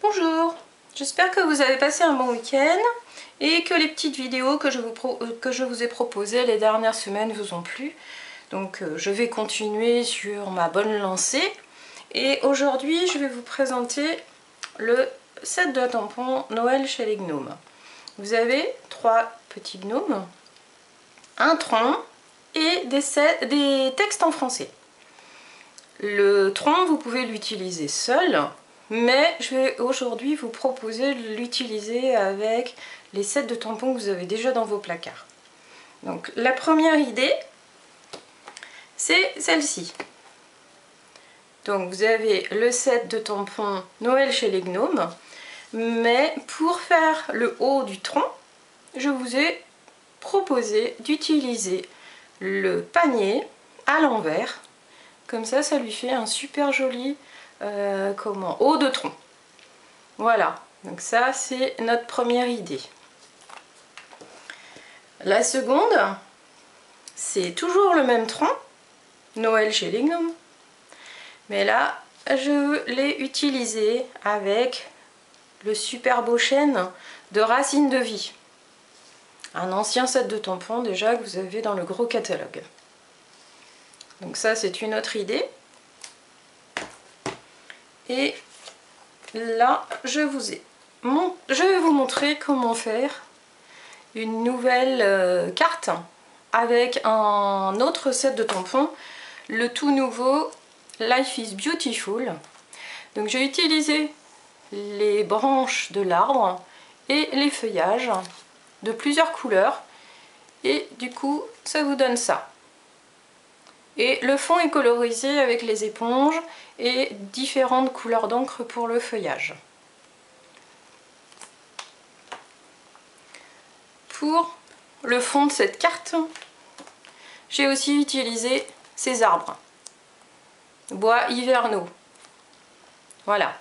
Bonjour, j'espère que vous avez passé un bon week-end et que les petites vidéos que je vous ai proposées les dernières semaines vous ont plu. Donc je vais continuer sur ma bonne lancée et aujourd'hui je vais vous présenter le set de tampons Noël chez les gnomes. Vous avez 3 petits gnomes, un tronc et des textes en français. Le tronc, vous pouvez l'utiliser seul, mais je vais aujourd'hui vous proposer de l'utiliser avec les sets de tampons que vous avez déjà dans vos placards. Donc la première idée, c'est celle-ci. Donc vous avez le set de tampons Noël chez les gnomes, mais pour faire le haut du tronc, je vous ai proposé d'utiliser le panier à l'envers. Comme ça lui fait un super joli haut de tronc. Voilà, donc ça c'est notre première idée. La seconde, c'est toujours le même tronc, Noël chez les gnomes. Mais là, je l'ai utilisé avec le super beau chêne de Racines de Vie. Un ancien set de tampons déjà que vous avez dans le gros catalogue. Donc ça c'est une autre idée. Et là je vais vous montrer comment faire une nouvelle carte avec un autre set de tampons, le tout nouveau Life is Beautiful. Donc j'ai utilisé les branches de l'arbre et les feuillages de plusieurs couleurs et du coup ça vous donne ça. Et le fond est colorisé avec les éponges et différentes couleurs d'encre pour le feuillage. Pour le fond de cette carte, j'ai aussi utilisé ces arbres, bois hivernaux. Voilà.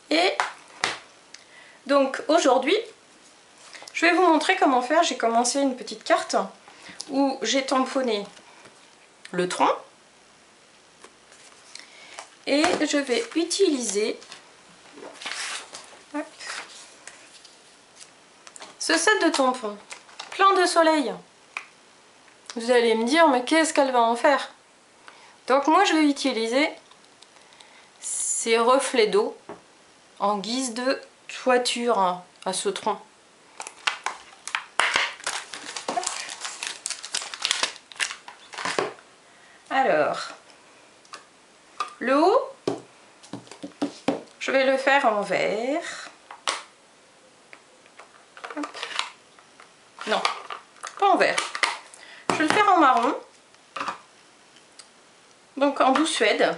Et donc aujourd'hui, je vais vous montrer comment faire. J'ai commencé une petite carte où j'ai tamponné le tronc et je vais utiliser ce set de tampons plein de soleil. Vous allez me dire, mais qu'est-ce qu'elle va en faire? Donc moi je vais utiliser ces reflets d'eau en guise de toiture à ce tronc. Alors, le haut, je vais le faire en vert. Non, pas en vert. Je vais le faire en marron. Donc en doux suède,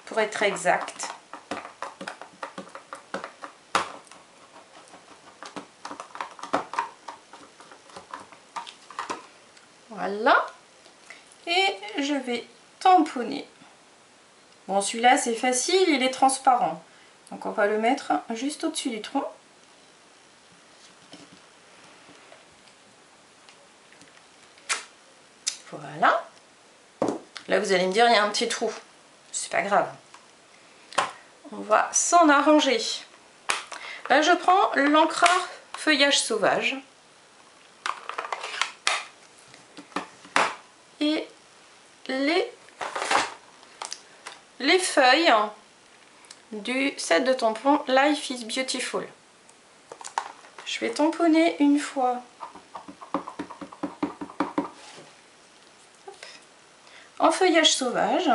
pour être exact. Voilà. Et je vais tamponner. Bon, celui-là c'est facile, il est transparent. Donc on va le mettre juste au-dessus du tronc. Voilà. Là vous allez me dire il y a un petit trou. C'est pas grave. On va s'en arranger. Là je prends l'encreur feuillage sauvage. Et les feuilles du set de tampons Life is Beautiful. Je vais tamponner une fois en feuillage sauvage.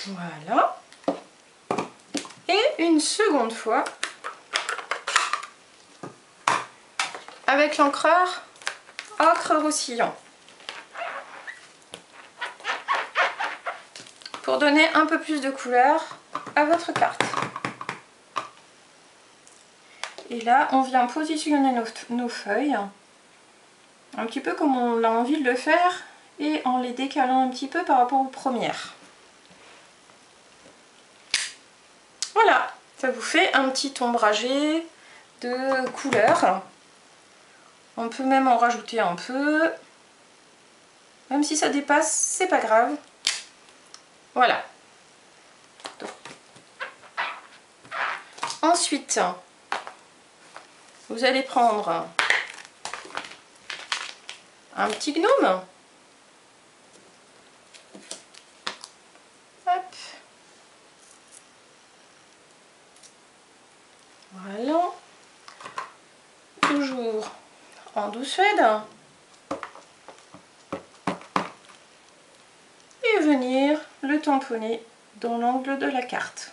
Voilà. Et une seconde fois avec l'encreur ocre roussillon pour donner un peu plus de couleur à votre carte. Et là on vient positionner nos feuilles un petit peu comme on a envie de le faire et en les décalant un petit peu par rapport aux premières. Voilà, ça vous fait un petit ombragé de couleurs. On peut même en rajouter un peu. Même si ça dépasse, c'est pas grave. Voilà. Ensuite, vous allez prendre un petit gnome. Hop. Voilà. Toujours en douce suède. Et venir le tamponner dans l'angle de la carte.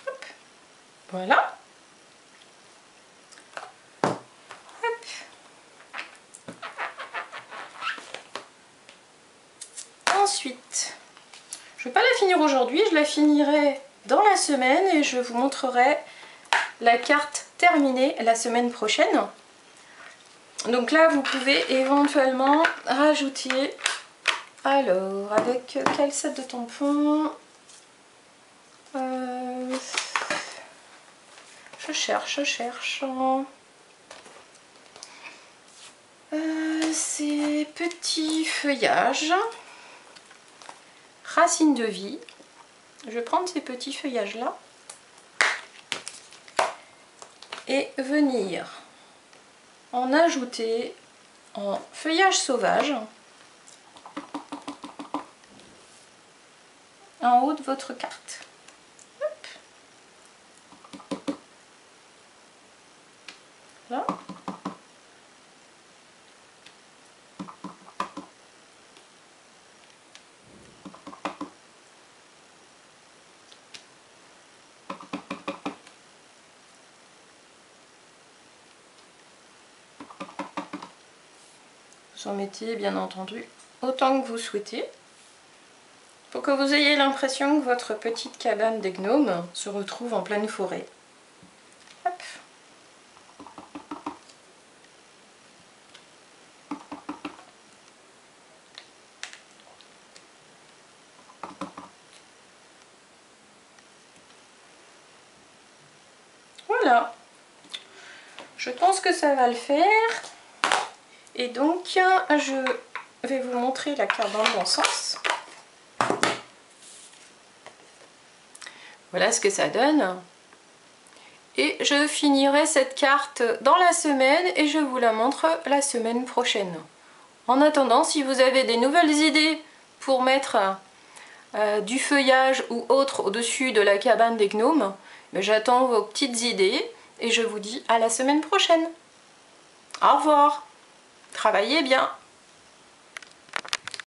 Hop. Voilà. Hop. Ensuite, je ne vais pas la finir aujourd'hui, je la finirai dans la semaine et je vous montrerai la carte terminée la semaine prochaine. Donc là, vous pouvez éventuellement rajouter, alors, avec quel set de tampons je cherche. Ces petits feuillages, racines de vie. Je vais prendre ces petits feuillages là et venir en ajouter en feuillage sauvage en haut de votre carte. Hop. Là. Vous en mettez bien entendu autant que vous souhaitez pour que vous ayez l'impression que votre petite cabane des gnomes se retrouve en pleine forêt. Hop. Voilà. Je pense que ça va le faire. Et donc, je vais vous montrer la carte dans le bon sens. Voilà ce que ça donne. Et je finirai cette carte dans la semaine et je vous la montre la semaine prochaine. En attendant, si vous avez des nouvelles idées pour mettre du feuillage ou autre au-dessus de la cabane des gnomes, j'attends vos petites idées et je vous dis à la semaine prochaine. Au revoir! Travaillez bien!